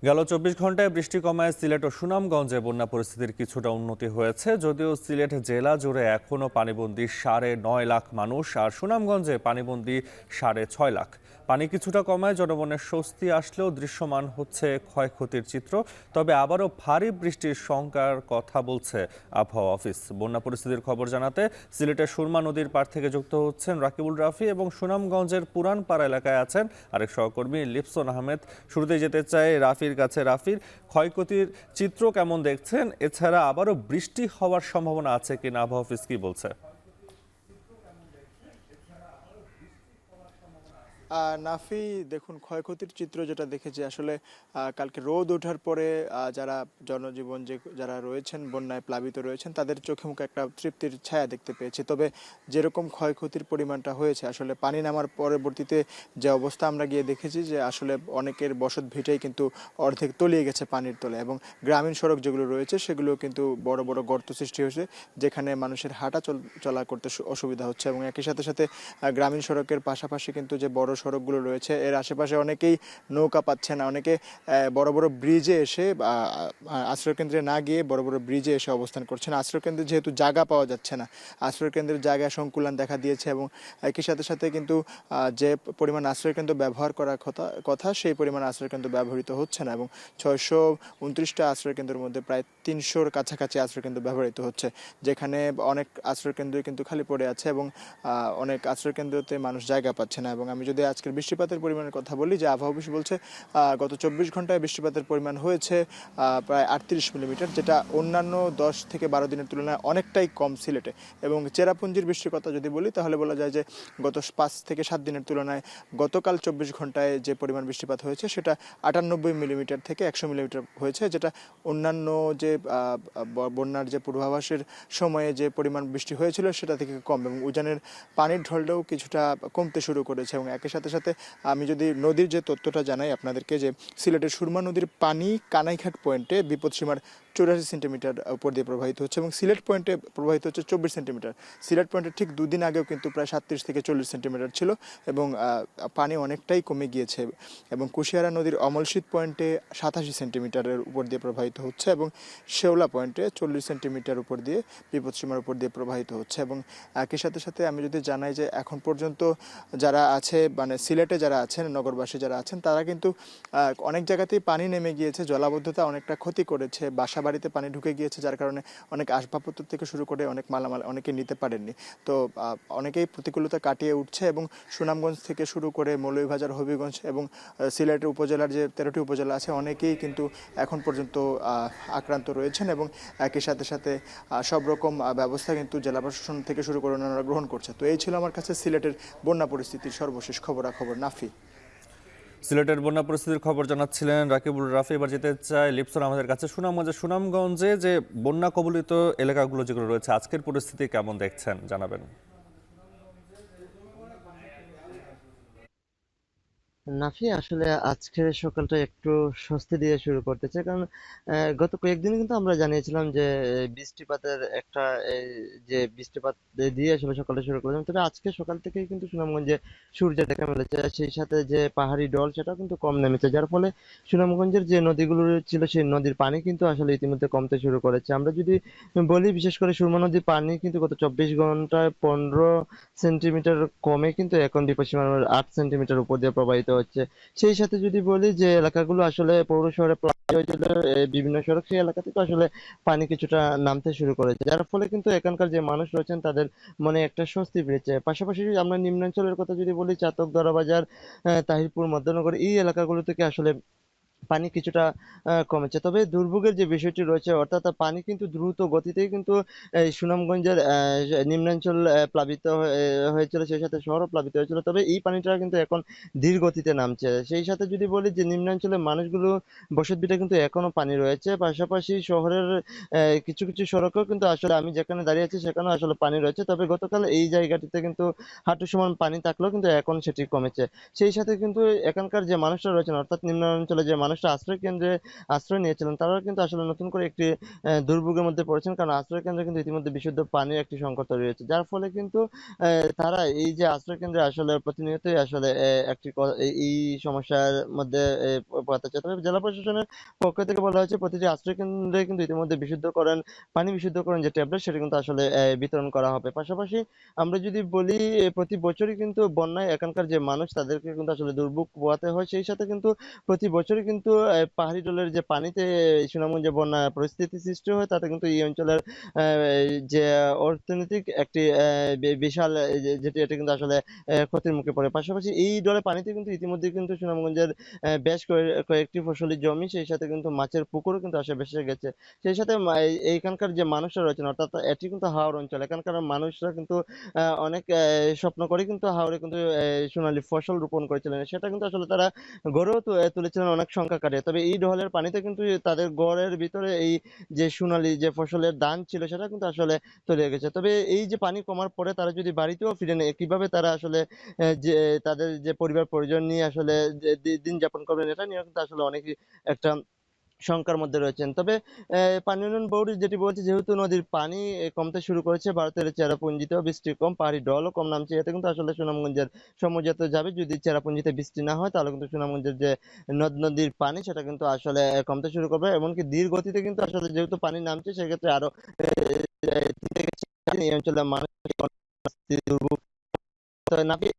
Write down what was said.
গেল ২৪ ঘন্টায় বৃষ্টি কমায় সিলেট ও সুনামগঞ্জে বন্যা পরিস্থিতির কিছুটা উন্নতি হয়েছে, যদিও সিলেট জেলা জুড়ে এখনও পানিবন্দী ৯.৫ লাখ মানুষ আর সুনামগঞ্জে পানিবন্দী ৬.৫ লাখ। পানি কিছুটা কমায় জনমনের স্বস্তি আসলেও দৃশ্যমান হচ্ছে ক্ষয়ক্ষতির চিত্র। তবে আবারও ভারী বৃষ্টির শঙ্কার কথা বলছে আবহাওয়া অফিস। বন্যা পরিস্থিতির খবর জানাতে সিলেটের সুরমা নদীর পাড় থেকে যুক্ত হচ্ছেন রাকিবুল রাফি এবং সুনামগঞ্জের পুরানপাড়া এলাকায় আছেন আরেক সহকর্মী লিপসন আহমেদ। শুরুতেই যেতে চাই রাফির কাছে। রাফির, ক্ষয়ক্ষতির চিত্র কেমন দেখছেন? এছাড়া আবারও বৃষ্টি হওয়ার সম্ভাবনা আছে কিনা, আবহাওয়া অফিস কি বলছে? নাফি, দেখুন, ক্ষয়ক্ষতির চিত্র যেটা দেখেছি আসলে কালকে রোদ ওঠার পরে যারা জনজীবন যারা রয়েছেন বন্যায় প্লাবিত রয়েছেন তাদের চোখে মুখে একটা তৃপ্তির ছায়া দেখতে পেয়েছি। তবে যেরকম ক্ষয়ক্ষতির পরিমাণটা হয়েছে, আসলে পানি নামার পরবর্তীতে যে অবস্থা আমরা গিয়ে দেখেছি যে আসলে অনেকের বসত ভিটেই কিন্তু অর্ধেক তলিয়ে গেছে পানির তলে, এবং গ্রামীণ সড়ক যেগুলো রয়েছে সেগুলো কিন্তু বড় বড় গর্ত সৃষ্টি হয়েছে, যেখানে মানুষের হাঁটা চলা করতে অসুবিধা হচ্ছে। এবং একই সাথে সাথে গ্রামীণ সড়কের পাশাপাশি কিন্তু যে বড় সড়কগুলো রয়েছে এর আশেপাশে অনেকেই নৌকা পাচ্ছে না, অনেকে বড় বড় ব্রিজে এসে আশ্রয়কেন্দ্রে না গিয়ে বড় বড় ব্রিজে এসে অবস্থান করছেন। আশ্রয়কেন্দ্রে যেহেতু জায়গা পাওয়া যাচ্ছে না, আশ্রয়কেন্দ্রের জায়গায় সংকুলান দেখা দিয়েছে, এবং একই সাথে সাথে কিন্তু যে পরিমাণ আশ্রয়কেন্দ্র ব্যবহার করার কথা সেই পরিমাণ আশ্রয়কেন্দ্র ব্যবহৃত হচ্ছে না, এবং ৬২৯টা আশ্রয়কেন্দ্রের মধ্যে প্রায় ৩০০-র কাছাকাছি আশ্রয়কেন্দ্র ব্যবহৃত হচ্ছে, যেখানে অনেক আশ্রয়কেন্দ্র কিন্তু খালি পড়ে আছে এবং অনেক আশ্রয়কেন্দ্রতে মানুষ জায়গা পাচ্ছে না। এবং আমি যদি আজকের বৃষ্টিপাতের পরিমাণের কথা বলি, যে আবহাওয়া অফিস বলছে গত ২৪ ঘন্টায় বৃষ্টিপাতের পরিমাণ হয়েছে প্রায় ৩৮ মিলিমিটার, যেটা অন্যান্য ১০ থেকে ১২ দিনের তুলনায় অনেকটাই কম সিলেটে। এবং চেরাপুঞ্জির বৃষ্টির কথা যদি বলি তাহলে বলা যায় যে গত ৫ থেকে ৭ দিনের তুলনায় গতকাল ২৪ ঘন্টায় যে পরিমাণ বৃষ্টিপাত হয়েছে সেটা ৯৮ মিলিমিটার থেকে ১০০ মিলিমিটার হয়েছে, যেটা অন্যান্য যে বন্যার যে পূর্বাভাসের সময়ে যে পরিমাণ বৃষ্টি হয়েছিল সেটা থেকে কম। এবং উজানের পানির ঢলটাও কিছুটা কমতে শুরু করেছে। এবং একই সাথে সাথে আমি যদি নদীর যে তথ্যটা জানাই আপনাদেরকে, যে সিলেটের সুরমা নদীর পানি কানাইঘাট পয়েন্টে বিপদসীমার ৮৪ সেন্টিমিটার উপর দিয়ে প্রবাহিত হচ্ছে, এবং সিলেট পয়েন্টে প্রবাহিত হচ্ছে ২৪ সেন্টিমিটার। সিলেট পয়েন্টে ঠিক দুদিন আগেও কিন্তু প্রায় ৩৭ থেকে ৪০ সেন্টিমিটার ছিল, এবং পানি অনেকটাই কমে গিয়েছে। এবং কুশিয়ারা নদীর অমলশীত পয়েন্টে ৮৭ সেন্টিমিটারের উপর দিয়ে প্রবাহিত হচ্ছে, এবং শেওলা পয়েন্টে ৪০ সেন্টিমিটার উপর দিয়ে বিপদসীমার উপর দিয়ে প্রবাহিত হচ্ছে। এবং একই সাথে সাথে আমি যদি জানাই যে এখন পর্যন্ত যারা আছে, মানে সিলেটে যারা আছেন, নগরবাসী যারা আছেন, তারা কিন্তু অনেক জায়গাতেই পানি নেমে গিয়েছে, জলাবদ্ধতা অনেকটা ক্ষতি করেছে, বাসা বাড়িতে পানি ঢুকে গিয়েছে, যার কারণে অনেক আসবাবপত্র থেকে শুরু করে অনেক মালামাল অনেকে নিতে পারেননি। তো অনেকেই প্রতিকূলতা কাটিয়ে উঠছে, এবং সুনামগঞ্জ থেকে শুরু করে মৌলভীবাজার, হবিগঞ্জ এবং সিলেটের উপজেলার যে ১৩টি উপজেলা আছে অনেকেই কিন্তু এখন পর্যন্ত আক্রান্ত রয়েছেন, এবং একই সাথে সাথে সব রকম ব্যবস্থা কিন্তু জেলা প্রশাসন থেকে শুরু করে ওনারা গ্রহণ করছে। তো এই ছিল আমার কাছে সিলেটের বন্যা পরিস্থিতির সর্বশেষ খবরাখবর। নাফি। সিলেটের বন্যা পরিস্থিতির খবর জানাচ্ছিলেন রাকিবুল রাফি। এবার যেতে চাই লিপসন আমাদের কাছে। সুনামগঞ্জে যে বন্যা কবলিত এলাকাগুলো যেগুলো রয়েছে, আজকের পরিস্থিতি কেমন দেখছেন জানাবেন। নাফি, আসলে আজকের সকালটা একটু স্বস্তি দিয়ে শুরু করতেছে, কারণ গত কয়েকদিন কিন্তু আমরা জানিয়েছিলাম যে বৃষ্টিপাতের একটা যে বৃষ্টিপাত দিয়ে আসলে সকালটা শুরু করেছিলাম, তবে আজকে সকাল থেকেই কিন্তু সুনামগঞ্জে সূর্য দেখা মিলেছে, সেই সাথে যে পাহাড়ি ঢল সেটাও কিন্তু কম নেমেছে, যার ফলে সুনামগঞ্জের যে নদীগুলো ছিল সেই নদীর পানি কিন্তু আসলে ইতিমধ্যে কমতে শুরু করেছে। আমরা যদি বলি, বিশেষ করে সুরমা নদীর পানি কিন্তু গত ২৪ ঘন্টায় ১৫ সেন্টিমিটার কমে কিন্তু এখন বিপদসীমার ৮ সেন্টিমিটার উপর দিয়ে প্রবাহিত হচ্ছে। সেই সাথে যদি বলি যে এলাকাগুলো আসলে পৌর শহরে প্লাবিত হয়েছিল, বিভিন্ন সড়ক, সেই এলাকা থেকে আসলে পানি কিছুটা নামতে শুরু করেছে, যার ফলে কিন্তু এখানকার যে মানুষ রয়েছেন তাদের মনে একটা স্বস্তি ফিরেছে। পাশাপাশি যদি আমরা নিম্নাঞ্চলের কথা যদি বলি, চাতক, দরাবাজার, তাহিরপুর, মধ্যনগর, এই এলাকাগুলো থেকে আসলে পানি কিছুটা কমেছে। তবে দুর্ভোগের যে বিষয়টি রয়েছে, অর্থাৎ পানি কিন্তু দ্রুত গতিতেই কিন্তু এই সুনামগঞ্জের নিম্নাঞ্চল প্লাবিত হয়েছিল, সেই সাথে শহরও প্লাবিত হয়েছিল। তবে এই পানিটা কিন্তু এখন ধীর গতিতে নামছে। সেই সাথে যদি বলি যে নিম্নাঞ্চলের মানুষগুলো বসতভিটে কিন্তু এখনো পানি রয়েছে। পাশাপাশি শহরের কিছু কিছু সড়কেও কিন্তু আসলে আমি যেখানে দাঁড়িয়ে আছি সেখানেও আসলে পানি রয়েছে। তবে গতকাল এই জায়গাটিতে কিন্তু হাঁটু সমান পানি থাকলেও কিন্তু এখন সেটি কমেছে। সেই সাথে কিন্তু এখানকার যে মানুষরা রয়েছেন, অর্থাৎ নিম্নাঞ্চলে যে মানুষরা মানুষরা আশ্রয় কেন্দ্রে আশ্রয় নিয়েছিলেন তারাও কিন্তু আসলে নতুন করে একটি দুর্ভোগের মধ্যে পড়েছেন, কারণ আশ্রয় কেন্দ্রে কিন্তু ইতিমধ্যে বিশুদ্ধ পানির একটি সংকট তৈরি হয়েছে, যার ফলে কিন্তু তারা এই যে আশ্রয় কেন্দ্রে আসলে প্রতিনিয়তই আসলে একটি এই সমস্যার মধ্যে পড়তে চায়। তবে জেলা প্রশাসনের পক্ষ থেকে বলা হয়েছে প্রতিটি আশ্রয় কেন্দ্রে কিন্তু ইতিমধ্যে পানি বিশুদ্ধকরণ যে ট্যাবলেট সেটা কিন্তু আসলে বিতরণ করা হবে। পাশাপাশি আমরা যদি বলি প্রতি বছরই কিন্তু বন্যায় এখানকার যে মানুষ তাদেরকে কিন্তু আসলে দুর্ভোগ পোহাতে হয়। সেই সাথে কিন্তু প্রতি বছরই কিন্তু পাহাড়ি ঢলের যে পানিতে সুনামগঞ্জে বন্যা পরিস্থিতি সৃষ্টি হয় তাতে কিন্তু এই অঞ্চলের যে অর্থনৈতিক একটি বিশাল যেটি এটা কিন্তু আসলে ক্ষতির মুখে পড়ে। পাশাপাশি এই ঢলের পানিতে কিন্তু ইতিমধ্যে কিন্তু সুনামগঞ্জের বেশ কয়েকটি ফসলি জমি সেই সাথে কিন্তু মাছের পুকুরও কিন্তু আসলে ভেসে গেছে। সেই সাথে এইখানকার যে মানুষরা রয়েছেন অর্থাৎ এটি কিন্তু হাওর অঞ্চল। এখানকার মানুষরা কিন্তু অনেক স্বপ্ন করে কিন্তু হাওরে কিন্তু সোনালী ফসল রোপণ করেছিলেন। সেটা কিন্তু আসলে তারা গড়েও তুলেছিলেন অনেক সংখ্যা কাটিয়ে। তবে এই ঢলের পানিতে কিন্তু তাদের গড়ের ভিতরে এই যে সোনালী যে ফসলের ধান ছিল সেটা কিন্তু আসলে তলিয়ে গেছে। তবে এই যে পানি কমার পরে তারা যদি বাড়িতেও ফিরে নেয় কিভাবে তারা আসলে যে তাদের যে পরিবার পরিজন নিয়ে আসলে যে দিন যাপন করবেন এটা নিয়েও কিন্তু আসলে অনেকেই একটা শঙ্কার মধ্যে রয়েছেন। তবে পানি উন্নয়ন বোর্ড যেটি বলছে যেহেতু নদীর পানি কমতে শুরু করেছে, ভারতের চেরাপুঞ্জিতেও বৃষ্টি কম, পাহাড়ি ঢলও কম নামছে। এতে কিন্তু আসলে সুনামগঞ্জের সমুদ্র যাবে। যদি চেরাপুঞ্জিতে বৃষ্টি না হয় তাহলে কিন্তু সুনামগঞ্জের যে নদ-নদীর পানি সেটা কিন্তু আসলে কমতে শুরু করবে। এমনকি ধীর গতিতে কিন্তু আসলে যেহেতু পানি নামছে সেক্ষেত্রে আরো ৩ থেকে ৪ দিন এই অঞ্চলের মানুষকে দুর্ভোগ নাভিয়ে